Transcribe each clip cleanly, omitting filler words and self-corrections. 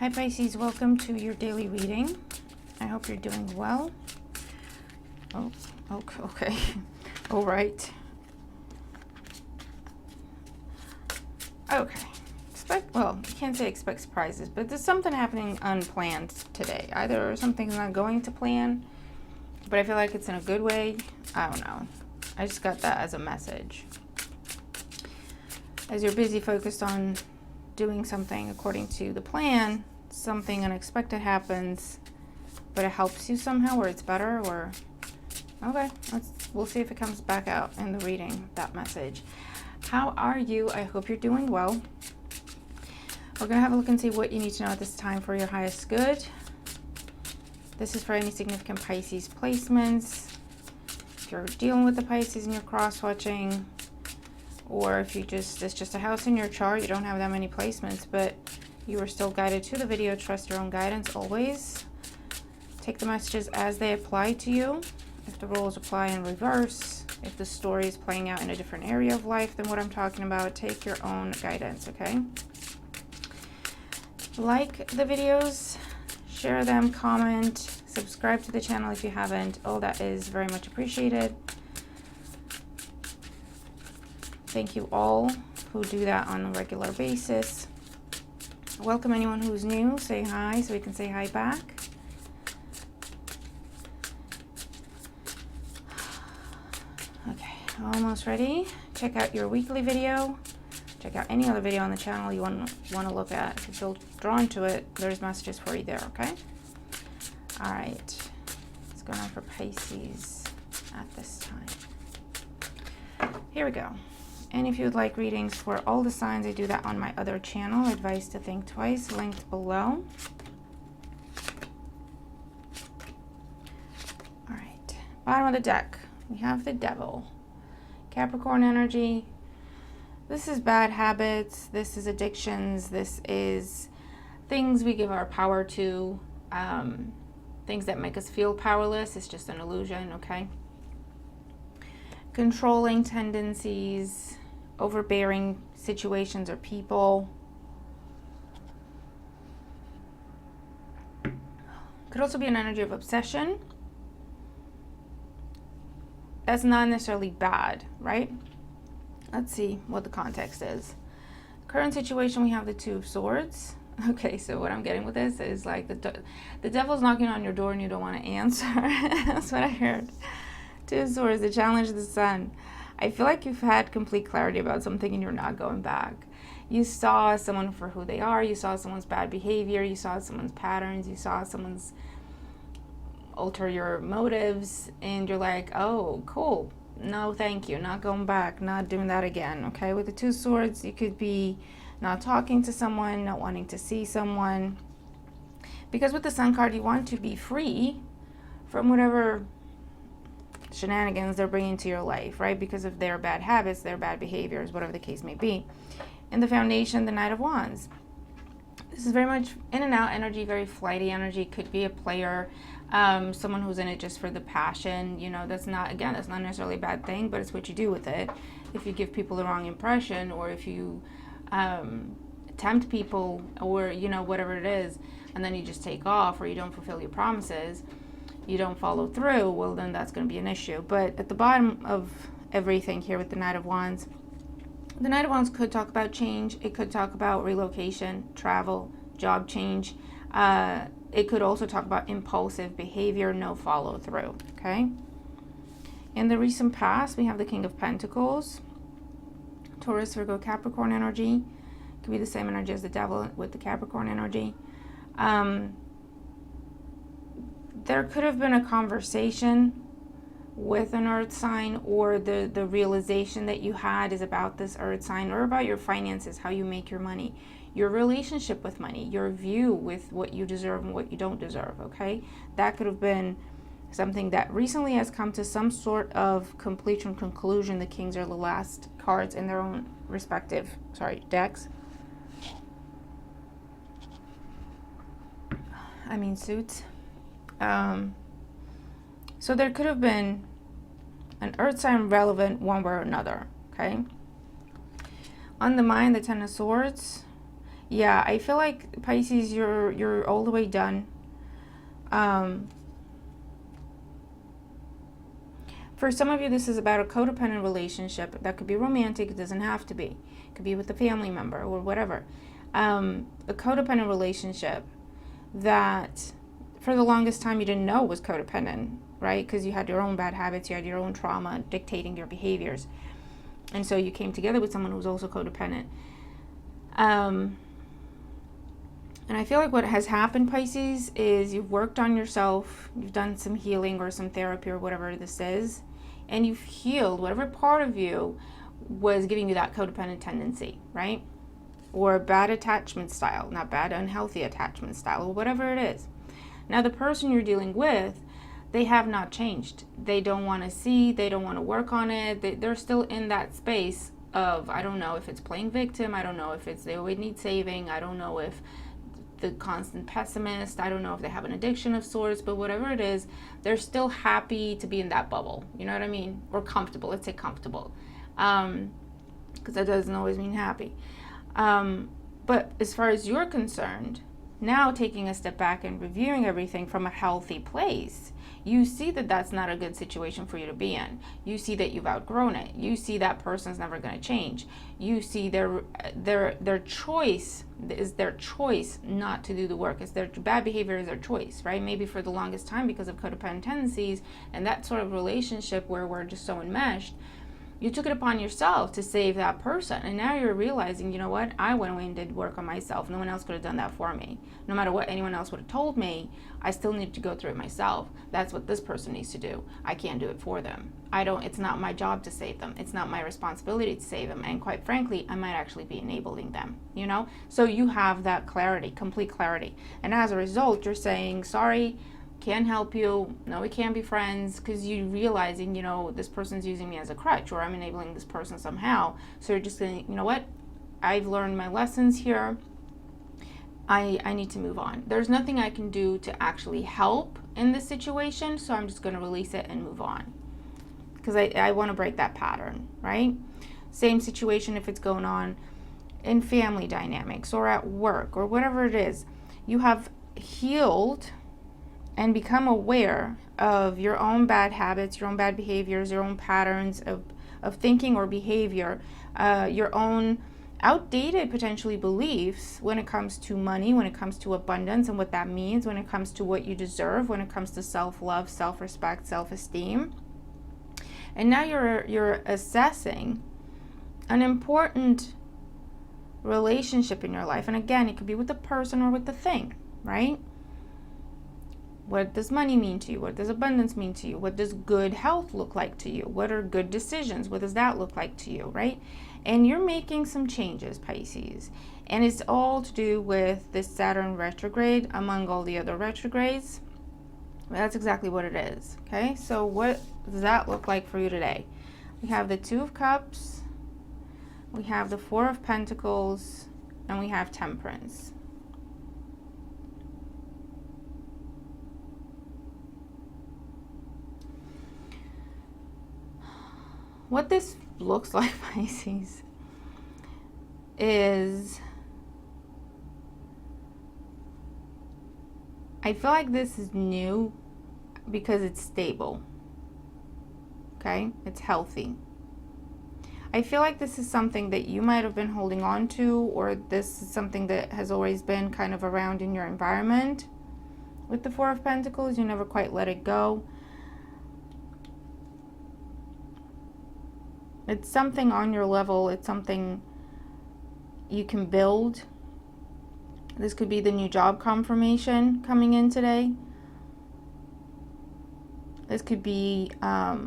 Hi Pisces, welcome to your daily reading. I hope you're doing well. Oh, okay. All right. Okay. Well, you can't say expect surprises, but there's something happening unplanned today. Either something's not going to plan, but I feel like it's in a good way. I don't know. I just got that as a message. As you're busy focused on doing something according to the plan, something unexpected happens, but it helps you somehow, or it's better, or okay, we'll see if it comes back out in the reading, that message. How are you? I hope you're doing well. We're gonna have a look and see what you need to know at this time for your highest good. This is for any significant Pisces placements. If you're dealing with the Pisces and you're cross-watching, or if it's just a house in your chart, you don't have that many placements, but you are still guided to the video. Trust your own guidance always. Take the messages as they apply to you. If the rules apply in reverse, if the story is playing out in a different area of life than what I'm talking about, take your own guidance, okay? Like the videos, share them, comment, subscribe to the channel if you haven't. All that is very much appreciated. Thank you all who do that on a regular basis. Welcome anyone who's new. Say hi so we can say hi back. Okay, almost ready. Check out your weekly video. Check out any other video on the channel you want to look at. If you feel drawn to it, there's messages for you there, okay? All right. What's going on for Pisces at this time? Here we go. And if you would like readings for all the signs, I do that on my other channel, Advice to Think Twice, linked below. All right, bottom of the deck, we have the Devil. Capricorn energy. This is bad habits, this is addictions, this is things we give our power to, things that make us feel powerless. It's just an illusion, okay? Controlling tendencies, overbearing situations or people. Could also be an energy of obsession. That's not necessarily bad, right? Let's see what the context is. Current situation, we have the Two of Swords. Okay, so what I'm getting with this is like the devil's knocking on your door and you don't want to answer. That's what I heard. Two of Swords, the challenge of the sun. I feel like you've had complete clarity about something and you're not going back. You saw someone for who they are. You saw someone's bad behavior. You saw someone's patterns. You saw someone's ulterior motives. And you're like, oh, cool. No, thank you. Not going back. Not doing that again. Okay, with the Two of Swords, you could be not talking to someone, not wanting to see someone. Because with the Sun card, you want to be free from whatever shenanigans they're bringing to your life, right? Because of their bad habits, their bad behaviors, whatever the case may be. In the Foundation, the Knight of Wands. This is very much in and out energy, very flighty energy. Could be a player, someone who's in it just for the passion. You know, that's not necessarily a bad thing, but it's what you do with it. If you give people the wrong impression, or if you tempt people, or, you know, whatever it is, and then you just take off, or you don't fulfill your promises, you don't follow through, well, then that's going to be an issue. But at the bottom of everything here with the Knight of Wands, the Knight of Wands could talk about change. It could talk about relocation, travel, job change. It could also talk about impulsive behavior, no follow through, okay? In the recent past, we have the King of Pentacles, Taurus, Virgo, Capricorn energy. Could be the same energy as the Devil with the Capricorn energy. There could have been a conversation with an earth sign, or the realization that you had is about this earth sign, or about your finances, how you make your money, your relationship with money, your view with what you deserve and what you don't deserve, okay? That could have been something that recently has come to some sort of completion, conclusion. The Kings are the last cards in their own respective, decks. Suits. So there could have been an earth sign relevant one way or another, okay? On the mind, the Ten of Swords. Yeah, I feel like Pisces, you're all the way done. Um, for some of you, this is about a codependent relationship. That could be romantic. It doesn't have to be. It could be with a family member or whatever. A codependent relationship that for the longest time you didn't know was codependent, right? Because you had your own bad habits, you had your own trauma dictating your behaviors. And so you came together with someone who was also codependent. And I feel like what has happened, Pisces, is you've worked on yourself, you've done some healing or some therapy or whatever this is, and you've healed whatever part of you was giving you that codependent tendency, right? Or bad attachment style, not bad, unhealthy attachment style, or whatever it is. Now, the person you're dealing with, they have not changed. They don't want to see, they don't want to work on it. They're still in that space of, I don't know if it's playing victim, I don't know if it's they always need saving, I don't know if the constant pessimist, I don't know if they have an addiction of sorts, but whatever it is, they're still happy to be in that bubble. You know what I mean? Or comfortable, let's say comfortable. Because that doesn't always mean happy. But as far as you're concerned, now taking a step back and reviewing everything from a healthy place, you see that that's not a good situation for you to be in. You see that you've outgrown it. You see that person's never going to change. You see their choice is their choice not to do the work. It's their bad behavior is their choice, right? Maybe for the longest time because of codependent tendencies and that sort of relationship where we're just so enmeshed, you took it upon yourself to save that person. And now you're realizing, you know what? I went away and did work on myself. No one else could have done that for me. No matter what anyone else would have told me, I still need to go through it myself. That's what this person needs to do. I can't do it for them. It's not my job to save them. It's not my responsibility to save them. And quite frankly, I might actually be enabling them, you know? So you have that clarity, complete clarity. And as a result, you're saying, sorry, can't help you, no, we can't be friends, because you're realizing, you know, this person's using me as a crutch, or I'm enabling this person somehow. So you're just saying, you know what, I've learned my lessons here, I need to move on. There's nothing I can do to actually help in this situation, so I'm just going to release it and move on, because I want to break that pattern, right? Same situation if it's going on in family dynamics or at work or whatever it is. You have healed and become aware of your own bad habits, your own bad behaviors, your own patterns of thinking or behavior, your own outdated potentially beliefs when it comes to money, when it comes to abundance and what that means, when it comes to what you deserve, when it comes to self-love, self-respect, self-esteem. And now you're assessing an important relationship in your life. And again, it could be with the person or with the thing, right? What does money mean to you? What does abundance mean to you? What does good health look like to you? What are good decisions? What does that look like to you, right? And you're making some changes, Pisces. And it's all to do with this Saturn retrograde among all the other retrogrades. That's exactly what it is, okay? So what does that look like for you today? We have the Two of Cups, we have the Four of Pentacles, and we have Temperance. What this looks like, Pisces, is I feel like this is new because it's stable, okay? It's healthy. I feel like this is something that you might have been holding on to, or this is something that has always been kind of around in your environment. With the Four of Pentacles, you never quite let it go. It's something on your level. It's something you can build. This could be the new job confirmation coming in today. This could be a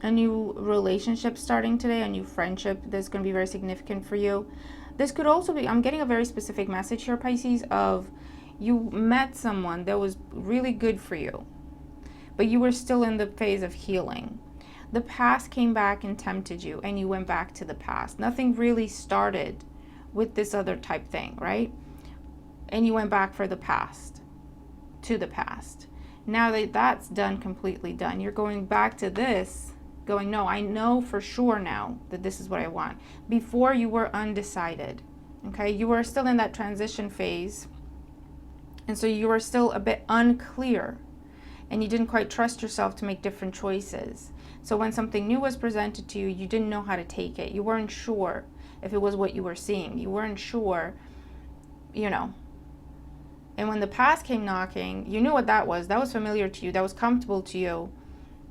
new relationship starting today, a new friendship that's going to be very significant for you. This could also be, I'm getting a very specific message here, Pisces, of you met someone that was really good for you, but you were still in the phase of healing. The past came back and tempted you, and you went back to the past. Nothing really started with this other type thing, right? And you went back for the past, to the past. Now that that's done, completely done, you're going back to this, going, no, I know for sure now that this is what I want. Before you were undecided, Okay, you are still in that transition phase. And so you are still a bit unclear, and you didn't quite trust yourself to make different choices. So when something new was presented to you, you didn't know how to take it. You weren't sure if it was what you were seeing. You weren't sure, you know. And when the past came knocking, you knew what that was. That was familiar to you. That was comfortable to you.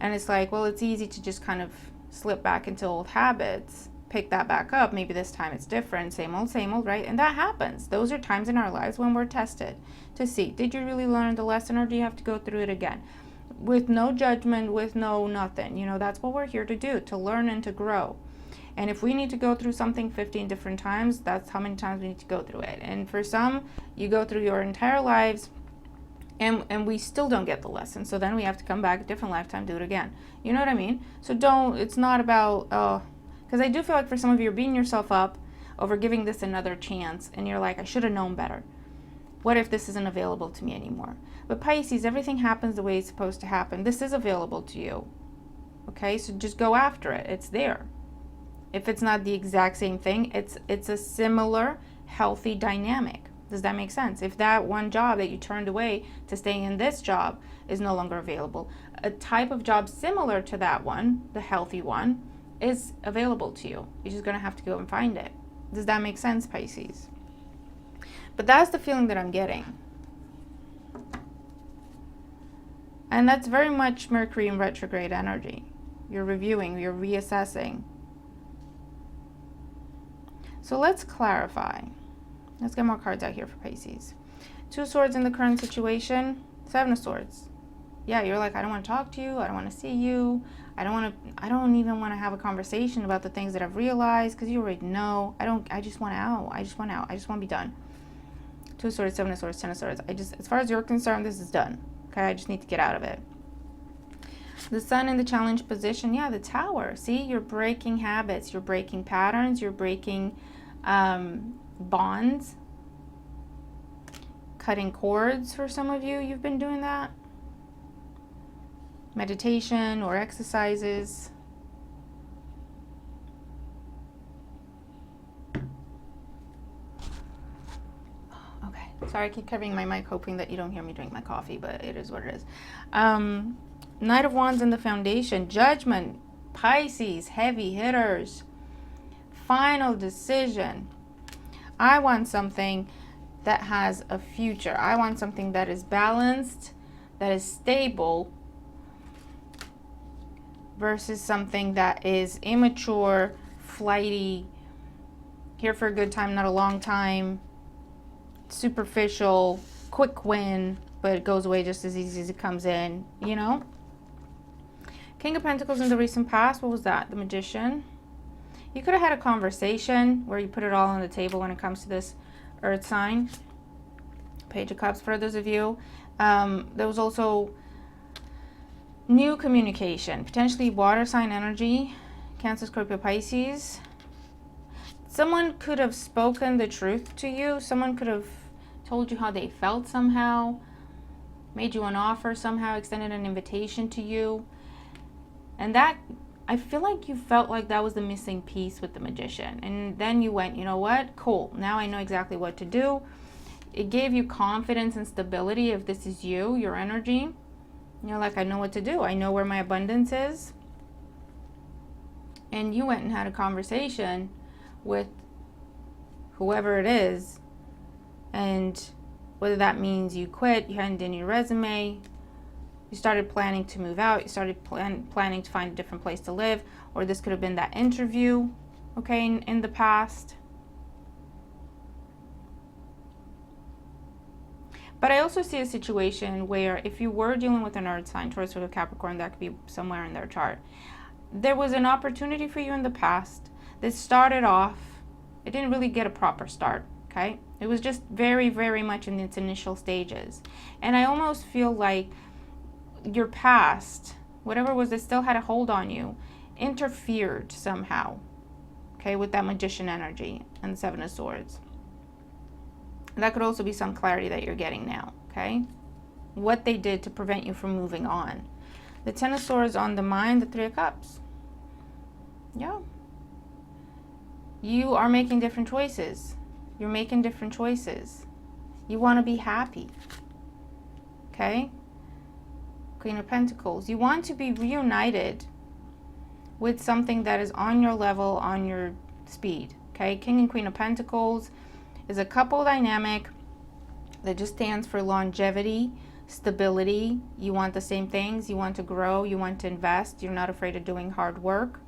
And it's like, well, it's easy to just kind of slip back into old habits, pick that back up. Maybe this time it's different, same old, right? And that happens. Those are times in our lives when we're tested to see, did you really learn the lesson, or do you have to go through it again? With no judgment, with no nothing. You know, that's what we're here to do, to learn and to grow. And if we need to go through something 15 different times, that's how many times we need to go through it. And for some, you go through your entire lives, and we still don't get the lesson. So then we have to come back a different lifetime, do it again. You know what I mean? So it's not about, because I do feel like for some of you, you're beating yourself up over giving this another chance. And you're like, I should have known better. What if this isn't available to me anymore? But Pisces, everything happens the way it's supposed to happen. This is available to you. Okay, so just go after it. It's there. If it's not the exact same thing, it's a similar, healthy dynamic. Does that make sense? If that one job that you turned away to stay in this job is no longer available, a type of job similar to that one, the healthy one, is available to you. You're just going to have to go and find it. Does that make sense, Pisces? But that's the feeling that I'm getting. And that's very much Mercury in retrograde energy. You're reviewing, you're reassessing. So let's clarify. Let's get more cards out here for Pisces. 2 swords in the current situation. 7 of swords. Yeah, you're like, I don't want to talk to you. I don't want to see you. I don't even want to have a conversation about the things that I've realized, because you already know. I just want out. I just want out. I just want to be done. 2 of swords, 7 of swords, 10 of swords. As far as you're concerned, this is done. Okay, I just need to get out of it. The sun in the challenge position. Yeah, the tower. See, you're breaking habits. You're breaking patterns. You're breaking bonds, cutting cords. For some of you, you've been doing that. Meditation or exercises. Okay, sorry, I keep covering my mic hoping that you don't hear me drink my coffee, but it is what it is. Knight of Wands in the foundation. Judgment. Pisces, heavy hitters. Final decision. I want something that has a future. I want something that is balanced, that is stable, versus something that is immature, flighty, here for a good time, not a long time, superficial, quick win, but it goes away just as easy as it comes in, you know? King of Pentacles in the recent past. What was that? The Magician. You could have had a conversation where you put it all on the table when it comes to this earth sign. Page of Cups for those of you. There was also new communication, potentially water sign energy, Cancer, Scorpio, Pisces. Someone could have spoken the truth to you. Someone could have told you how they felt somehow, made you an offer somehow, extended an invitation to you. And that, I feel like you felt like that was the missing piece with the Magician. And then you went, you know what? Cool. Now I know exactly what to do. It gave you confidence and stability if this is you, your energy. You're like, I know what to do. I know where my abundance is. And you went and had a conversation with whoever it is. And whether that means you quit, you handed in your resume, you started planning to move out, you started planning to find a different place to live, or this could have been that interview, okay, in the past. But I also see a situation where if you were dealing with an earth sign, Taurus or Capricorn, that could be somewhere in their chart. There was an opportunity for you in the past that started off, it didn't really get a proper start, okay? It was just very, very much in its initial stages. And I almost feel like your past, whatever it was that still had a hold on you, interfered somehow, okay, with that Magician energy and the 7 of Swords. That could also be some clarity that you're getting now, okay? What they did to prevent you from moving on. The 10 of Swords on the mind, the 3 of Cups. Yeah. You are making different choices. You're making different choices. You want to be happy. Okay? Queen of Pentacles. You want to be reunited with something that is on your level, on your speed. Okay? King and Queen of Pentacles is a couple dynamic that just stands for longevity, stability. You want the same things. You want to grow. You want to invest. You're not afraid of doing hard work.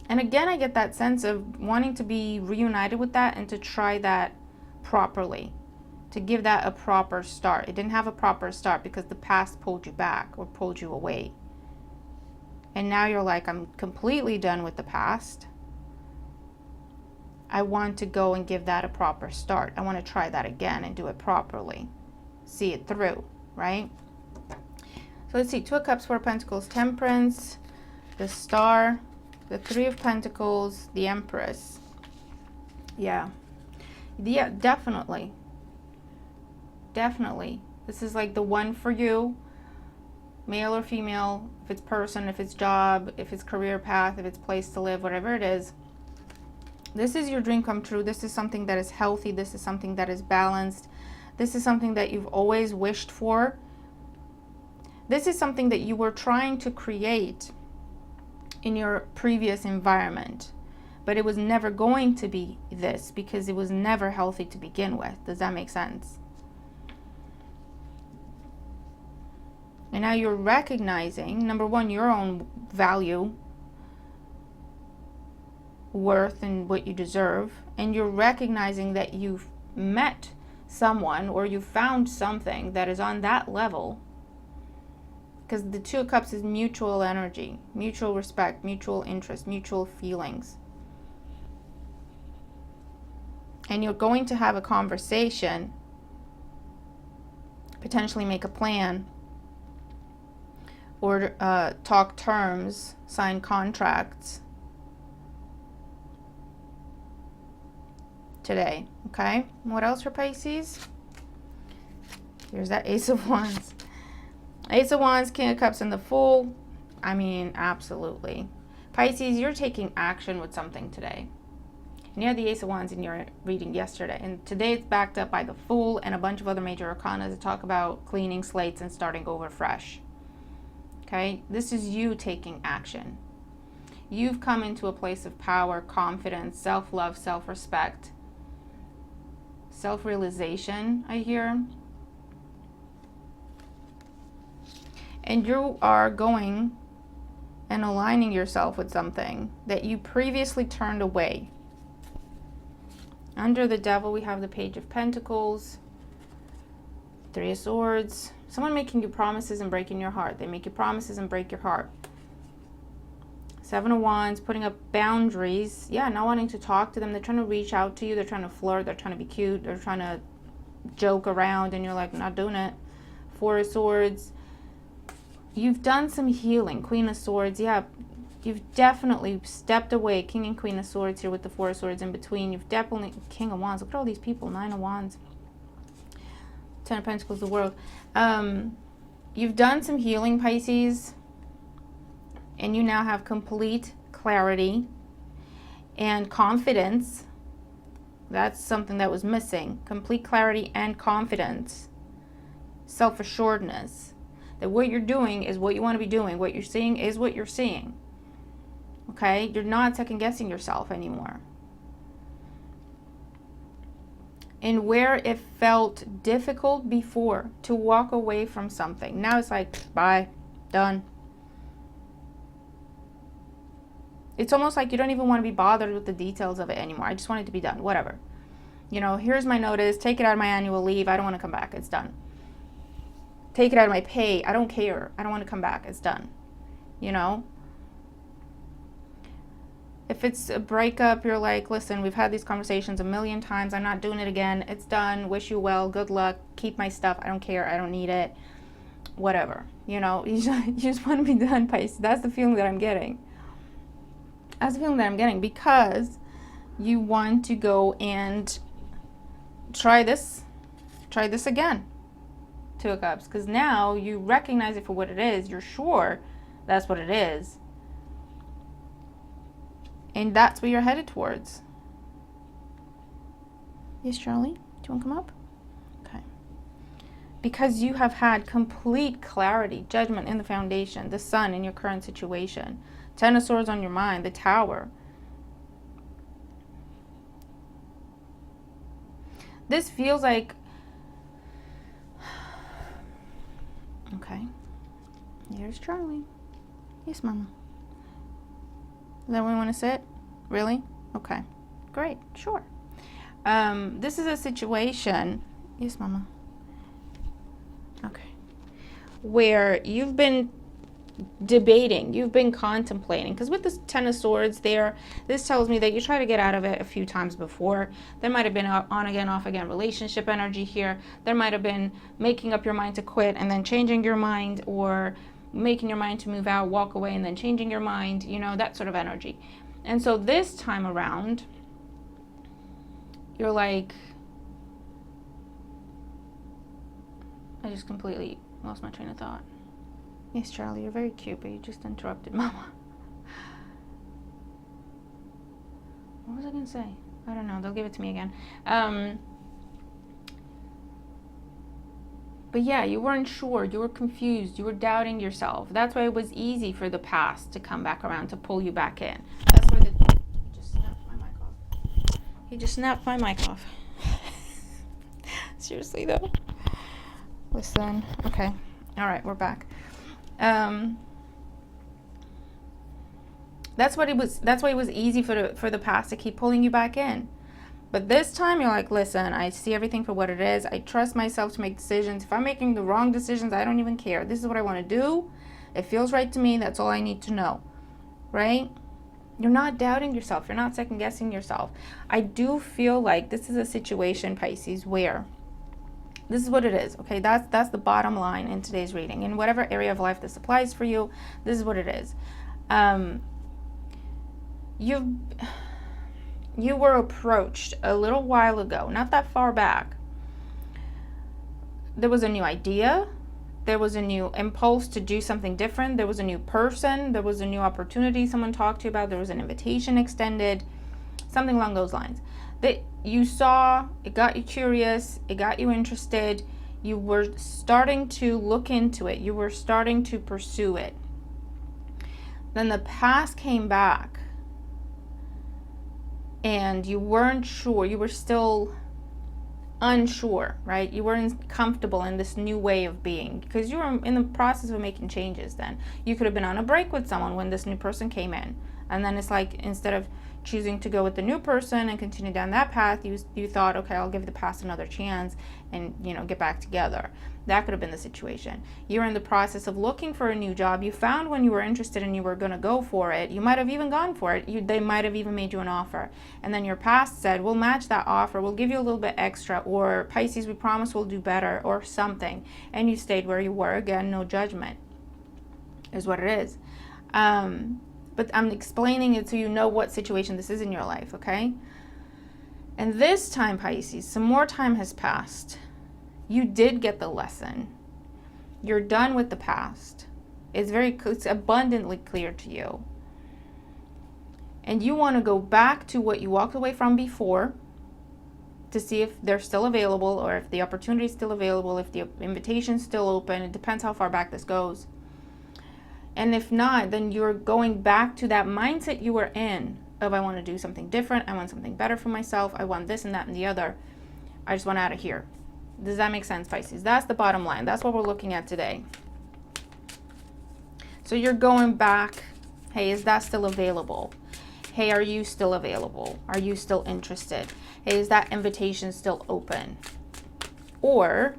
And again, I get that sense of wanting to be reunited with that and to try that properly, to give that a proper start. It didn't have a proper start because the past pulled you back or pulled you away. And now you're like, I'm completely done with the past. I want to go and give that a proper start. I want to try that again and do it properly. See it through, right? So let's see, Two of Cups, Four of Pentacles, Temperance, the Star, the Three of Pentacles, the Empress. Yeah, definitely. Definitely. This is like the one for you, male or female, if it's person, if it's job, if it's career path, if it's place to live, whatever it is. This is your dream come true. This is something that is healthy. This is something that is balanced. This is something that you've always wished for. This is something that you were trying to create in your previous environment, but it was never going to be this because it was never healthy to begin with. Does that make sense? And now you're recognizing, number one, your own value, worth, and what you deserve. And you're recognizing that you've met someone or you found something that is on that level. Because the Two of Cups is mutual energy, mutual respect, mutual interest, mutual feelings. And you're going to have a conversation, potentially make a plan, or talk terms, sign contracts today. Okay, what else for Pisces? Here's that Ace of Wands. Ace of Wands, King of Cups, and the Fool. I mean, absolutely. Pisces, you're taking action with something today. And you had the Ace of Wands in your reading yesterday. And today it's backed up by the Fool and a bunch of other major arcana that talk about cleaning slates and starting over fresh. Okay? This is you taking action. You've come into a place of power, confidence, self-love, self-respect, self-realization, I hear. And you are going and aligning yourself with something that you previously turned away. Under the Devil, we have the Page of Pentacles, Three of Swords. Someone making you promises and breaking your heart. They make you promises and break your heart. Seven of Wands, putting up boundaries. Yeah, not wanting to talk to them. They're trying to reach out to you. They're trying to flirt. They're trying to be cute. They're trying to joke around. And you're like, not doing it. Four of Swords. You've done some healing. Queen of Swords. Yeah, you've definitely stepped away. King and Queen of Swords here with the Four of Swords in between. You've definitely... King of Wands. Look at all these people. Nine of Wands. Ten of Pentacles, the World. You've done some healing, Pisces. And you now have complete clarity and confidence. That's something that was missing. Complete clarity and confidence. Self-assuredness. That what you're doing is what you want to be doing. What you're seeing is what you're seeing. Okay? You're not second-guessing yourself anymore. And where it felt difficult before to walk away from something, now it's like, bye, done. It's almost like you don't even want to be bothered with the details of it anymore. I just want it to be done. Whatever. You know, here's my notice. Take it out of my annual leave. I don't want to come back. It's done. Take it out of my pay. I don't care. I don't want to come back. It's done. You know? If it's a breakup, you're like, listen, we've had these conversations a million times. I'm not doing it again. It's done. Wish you well. Good luck. Keep my stuff. I don't care. I don't need it. Whatever. You know? You just want to be done, Pisces. That's the feeling that I'm getting. That's the feeling that I'm getting, because you want to go and try this again. Two of Cups, because now you recognize it for what it is. You're sure that's what it is. And that's where you're headed towards. Yes, Charlie? Do you want to come up? Okay. Because you have had complete clarity, judgment in the foundation, the sun in your current situation, 10 of Swords on your mind, the Tower. This feels like... Okay. Here's Charlie. Yes, Mama. Is that where we want to sit? Really? Okay. Great. Sure. This is a situation... Yes, Mama. Okay. Where you've been debating, you've been contemplating, because with this 10 of Swords there, this tells me that you try to get out of it a few times before. There might have been on again, off again relationship energy here. There might have been making up your mind to quit and then changing your mind, or making your mind to move out, walk away, and then changing your mind, you know, that sort of energy. And so this time around, you're like, I just completely lost my train of thought. Yes, Charlie, you're very cute, but you just interrupted Mama. What was I going to say? I don't know. They'll give it to me again. But yeah, you weren't sure. You were confused. You were doubting yourself. That's why it was easy for the past to come back around, to pull you back in. That's why he just snapped my mic off. He just snapped my mic off. Seriously, though. Listen. Okay. All right, we're back. That's why it was easy for the past to keep pulling you back in. But this time you're like, listen, I see everything for what it is. I trust myself to make decisions. If I'm making the wrong decisions, I don't even care. This is what I want to do. It feels right to me. That's all I need to know. Right? You're not doubting yourself. You're not second guessing yourself. I do feel like this is a situation, Pisces, where this is what it is, okay? That's the bottom line in today's reading. In whatever area of life this applies for you, this is what it is. You were approached a little while ago, not that far back. There was a new idea. There was a new impulse to do something different. There was a new person. There was a new opportunity someone talked to you about. There was an invitation extended, something along those lines. That you saw, it got you curious, it got you interested, you were starting to look into it, you were starting to pursue it. Then the past came back and you weren't sure, you were still unsure, right? You weren't comfortable in this new way of being because you were in the process of making changes then. You could have been on a break with someone when this new person came in. And then it's like, instead of choosing to go with the new person and continue down that path, you thought, okay, I'll give the past another chance and, you know, get back together. That could have been the situation. You're in the process of looking for a new job. You found one you were interested in, you were going to go for it. You might have even gone for it. They might have even made you an offer. And then your past said, we'll match that offer. We'll give you a little bit extra. Or Pisces, we promise we'll do better or something. And you stayed where you were. Again, no judgment is what it is. But I'm explaining it so you know what situation this is in your life, okay? And this time, Pisces, some more time has passed. You did get the lesson. You're done with the past. It's abundantly clear to you. And you want to go back to what you walked away from before to see if they're still available or if the opportunity is still available, if the invitation's still open. It depends how far back this goes. And if not, then you're going back to that mindset you were in of I want to do something different. I want something better for myself. I want this and that and the other. I just want out of here. Does that make sense, Pisces? That's the bottom line. That's what we're looking at today. So you're going back. Hey, is that still available? Hey, are you still available? Are you still interested? Hey, is that invitation still open? Or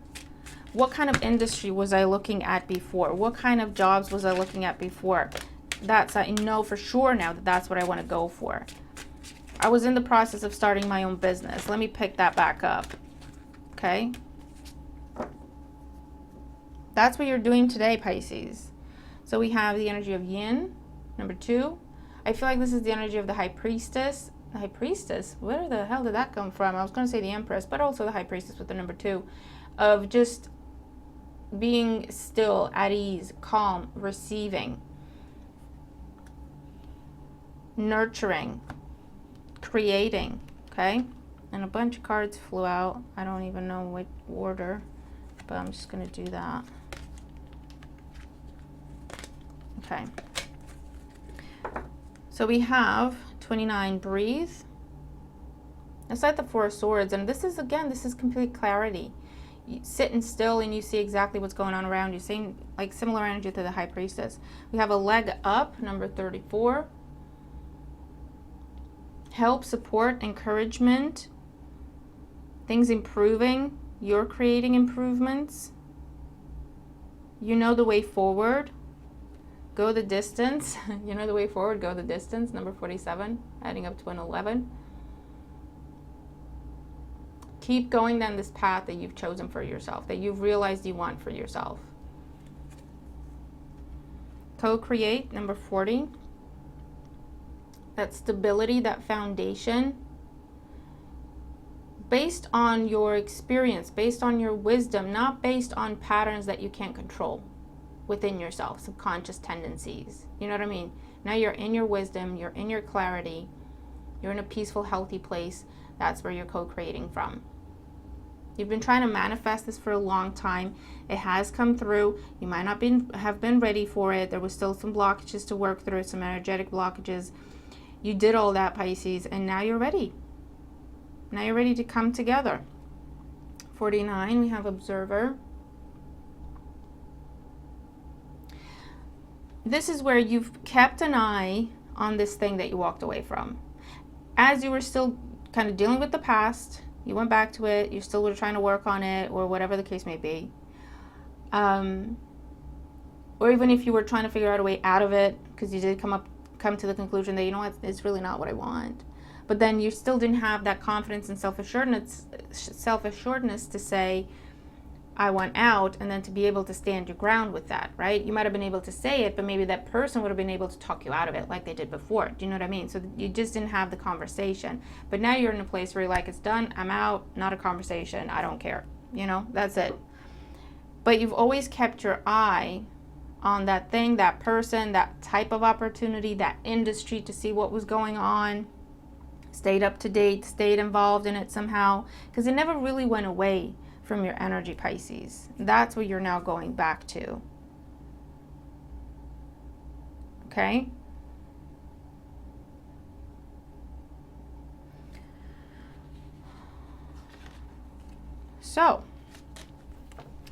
what kind of industry was I looking at before? What kind of jobs was I looking at before? I know for sure now that that's what I want to go for. I was in the process of starting my own business. Let me pick that back up. Okay? That's what you're doing today, Pisces. So we have the energy of yin, number 2. I feel like this is the energy of the high priestess. The high priestess? Where the hell did that come from? I was going to say the empress, but also the high priestess with the number 2. Of just being still, at ease, calm, receiving. nurturing, creating, okay? And a bunch of cards flew out. I don't even know what order, but I'm just going to do that. Okay. So we have 29, breathe. It's like the Four of Swords, and this is, again, this is complete clarity. You sitting still and you see exactly what's going on around you. Same, like similar energy to the High Priestess. We have a leg up, number 34. Help, support, encouragement. Things improving. You're creating improvements. You know the way forward. Go the distance. You know the way forward, go the distance. Number 47, adding up to an 11. Keep going down this path that you've chosen for yourself, that you've realized you want for yourself. Co-create, number 40. That stability, that foundation, based on your experience, based on your wisdom, not based on patterns that you can't control within yourself, subconscious tendencies. You know what I mean? Now you're in your wisdom, you're in your clarity, you're in a peaceful, healthy place. That's where you're co-creating from. You've been trying to manifest this for a long time. It has come through. You might not have been ready for it. There was still some blockages to work through, some energetic blockages. You did all that, Pisces, and now you're ready. Now you're ready to come together. 49, we have Observer. This is where you've kept an eye on this thing that you walked away from. As you were still kind of dealing with the past, you went back to it, you still were trying to work on it, or whatever the case may be. Or even if you were trying to figure out a way out of it, because you did come to the conclusion that, you know what, it's really not what I want. But then you still didn't have that confidence and self-assuredness to say, I want out, and then to be able to stand your ground with that, right? You might have been able to say it, but maybe that person would have been able to talk you out of it like they did before. Do you know what I mean? So you just didn't have the conversation. But now you're in a place where you're like, it's done, I'm out, not a conversation, I don't care. You know, that's it. But you've always kept your eye on that thing, that person, that type of opportunity, that industry, to see what was going on. Stayed up to date, stayed involved in it somehow, because it never really went away from your energy, Pisces. That's what you're now going back to. Okay? So,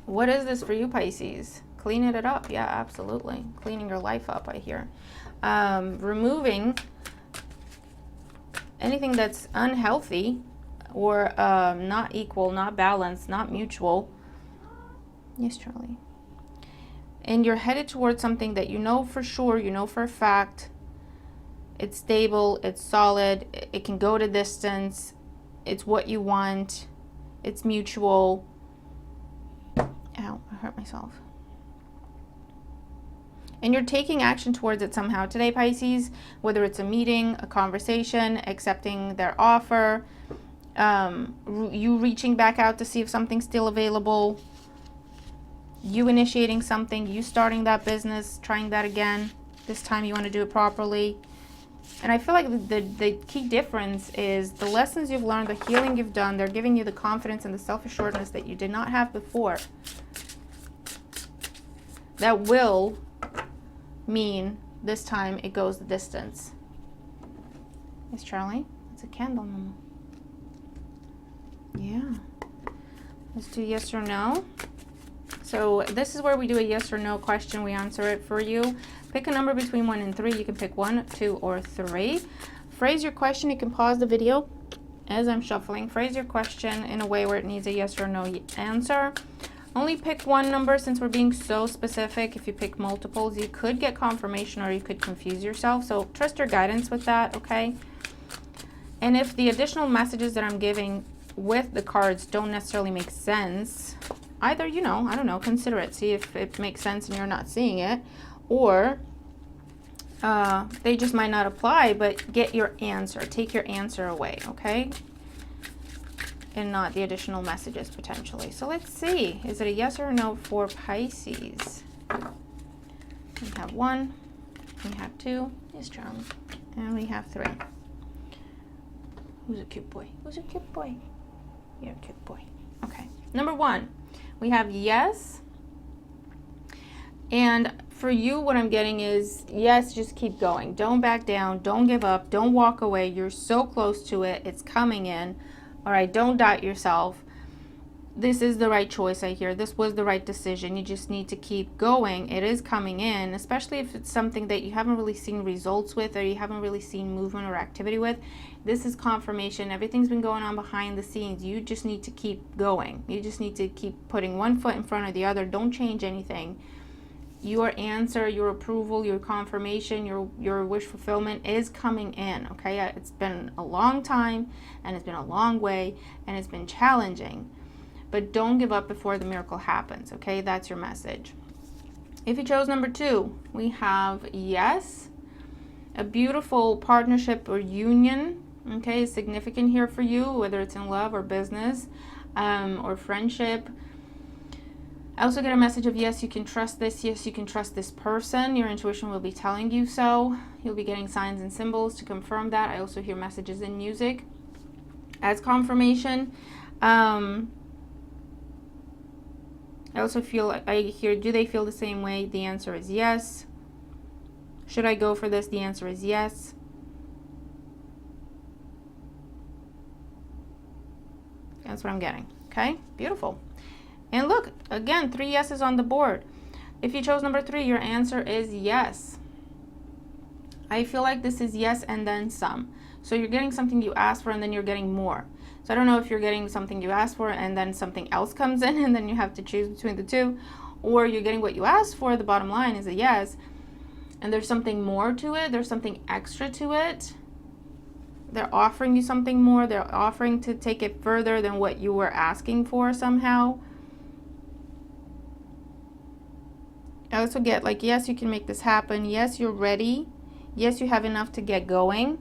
what is this for you, Pisces? Cleaning it up. Yeah, absolutely. Cleaning your life up, I hear. Removing anything that's unhealthy or not equal, not balanced, not mutual. Yes, Charlie. And you're headed towards something that you know for sure, you know for a fact. It's stable, it's solid, it can go to distance, it's what you want, it's mutual. Ow, I hurt myself. And you're taking action towards it somehow today, Pisces, whether it's a meeting, a conversation, accepting their offer, you reaching back out to see if something's still available, you initiating something, you starting that business, trying that again. This time you want to do it properly. And I feel like the key difference is the lessons you've learned, the healing you've done, they're giving you the confidence and the self-assuredness that you did not have before. That will mean this time it goes the distance. Yes, Charlie? It's a candle, Mama. Yeah. Let's do yes or no. So this is where we do a yes or no question. We answer it for you. Pick a number between 1 and 3. You can pick 1, 2, or 3. Phrase your question. You can pause the video as I'm shuffling. Phrase your question in a way where it needs a yes or no answer. Only pick one number since we're being so specific. If you pick multiples, you could get confirmation or you could confuse yourself. So trust your guidance with that, okay? And if the additional messages that I'm giving with the cards don't necessarily make sense, either, you know, I don't know, consider it. See if it makes sense and you're not seeing it. Or they just might not apply, but get your answer. Take your answer away, okay? And not the additional messages potentially. So let's see. Is it a yes or a no for Pisces? We have 1. We have 2. Yes, Charlie. And we have 3. Who's a cute boy? Who's a cute boy? You're a cute boy. Okay. Number 1, we have yes. And for you, what I'm getting is, yes, just keep going. Don't back down. Don't give up. Don't walk away. You're so close to it. It's coming in. All right. Don't doubt yourself. This is the right choice, I hear. This was the right decision. You just need to keep going. It is coming in, especially if it's something that you haven't really seen results with, or you haven't really seen movement or activity with. This is confirmation. Everything's been going on behind the scenes. You just need to keep going. You just need to keep putting one foot in front of the other. Don't change anything. Your answer, your approval, your confirmation, your wish fulfillment is coming in, okay? It's been a long time, and it's been a long way, and it's been challenging. But don't give up before the miracle happens, okay? That's your message. If you chose number 2, we have yes. A beautiful partnership or union, okay, is significant here for you, whether it's in love or business or friendship. I also get a message of yes, you can trust this. Yes, you can trust this person. Your intuition will be telling you so. You'll be getting signs and symbols to confirm that. I also hear messages in music as confirmation. I also feel, I hear, do they feel the same way? The answer is yes. Should I go for this? The answer is yes. That's what I'm getting. Okay, beautiful. And look, again, 3 yeses on the board. If you chose number 3, your answer is yes. I feel like this is yes and then some. So you're getting something you asked for, and then you're getting more. So I don't know if you're getting something you asked for and then something else comes in and then you have to choose between the two, or you're getting what you asked for. The bottom line is a yes, and there's something more to it. There's something extra to it. They're offering you something more. They're offering to take it further than what you were asking for somehow. I also get like, yes, you can make this happen. Yes, you're ready. Yes, you have enough to get going.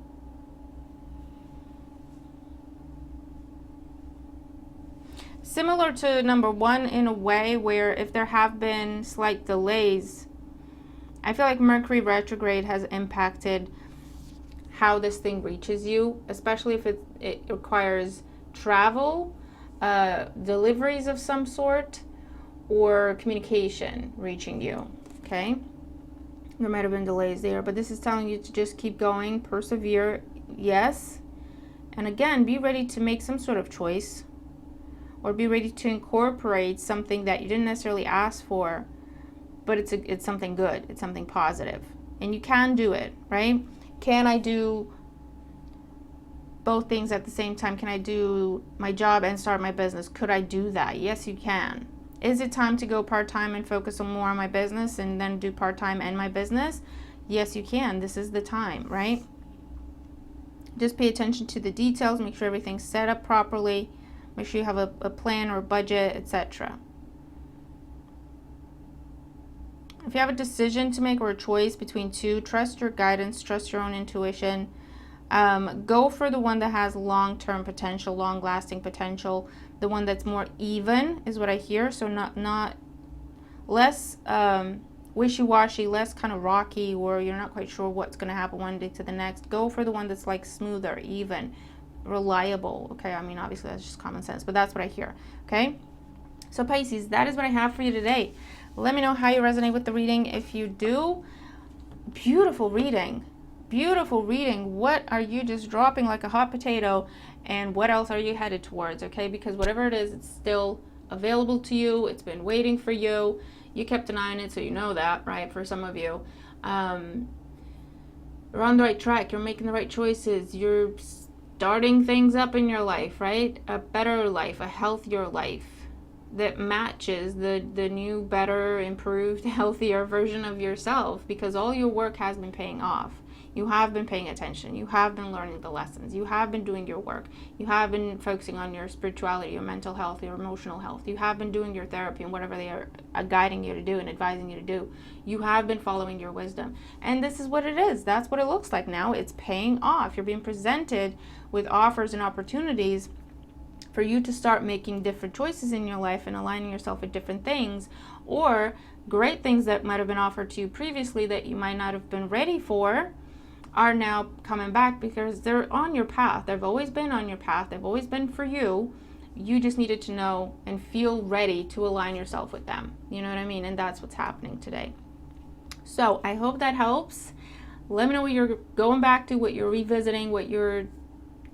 Similar to number 1 in a way, where if there have been slight delays, I feel like Mercury retrograde has impacted how this thing reaches you, especially if it requires travel, deliveries of some sort, or communication reaching you, okay? There might have been delays there, but this is telling you to just keep going, persevere, yes. And again, be ready to make some sort of choice, or be ready to incorporate something that you didn't necessarily ask for, but it's something good, it's something positive. And you can do it, right? Can I do both things at the same time? Can I do my job and start my business? Could I do that? Yes, you can. Is it time to go part-time and focus more on my business and then do part-time and my business? Yes, you can. This is the time, right? Just pay attention to the details, make sure everything's set up properly. Make sure you have a plan or a budget, etc. If you have a decision to make or a choice between 2, trust your guidance, trust your own intuition. Go for the one that has long-term potential, long-lasting potential. The one that's more even is what I hear. So not less wishy-washy, less kind of rocky, or you're not quite sure what's going to happen one day to the next. Go for the one that's like smoother, even, reliable. Okay, I mean, obviously that's just common sense, but that's what I hear. Okay, so Pisces, that is what I have for you today. Let me know how you resonate with the reading. If you do, beautiful reading, beautiful reading. What are you just dropping like a hot potato, and what else are you headed towards? Okay, because whatever it is, it's still available to you. It's been waiting for you. You kept an eye on it, so you know that, right? For some of you, you're on the right track. You're making the right choices. You're starting things up in your life, right? A better life, a healthier life that matches the new, better, improved, healthier version of yourself, because all your work has been paying off. You have been paying attention. You have been learning the lessons. You have been doing your work. You have been focusing on your spirituality, your mental health, your emotional health. You have been doing your therapy and whatever they are guiding you to do and advising you to do. You have been following your wisdom. And this is what it is. That's what it looks like now. It's paying off. You're being presented with offers and opportunities for you to start making different choices in your life and aligning yourself with different things, or great things that might have been offered to you previously that you might not have been ready for. are now coming back because they're on your path. They've always been on your path. They've always been for you. You just needed to know and feel ready to align yourself with them. You know what I mean? And that's what's happening today. So I hope that helps. Let me know what you're going back to, what you're revisiting, what you're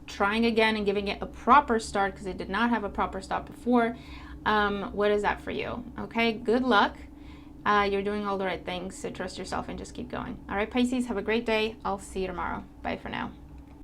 trying again and giving it a proper start, because it did not have a proper start before. What is that for you? Okay, good luck. You're doing all the right things, so trust yourself and just keep going. All right, Pisces, have a great day. I'll see you tomorrow. Bye for now.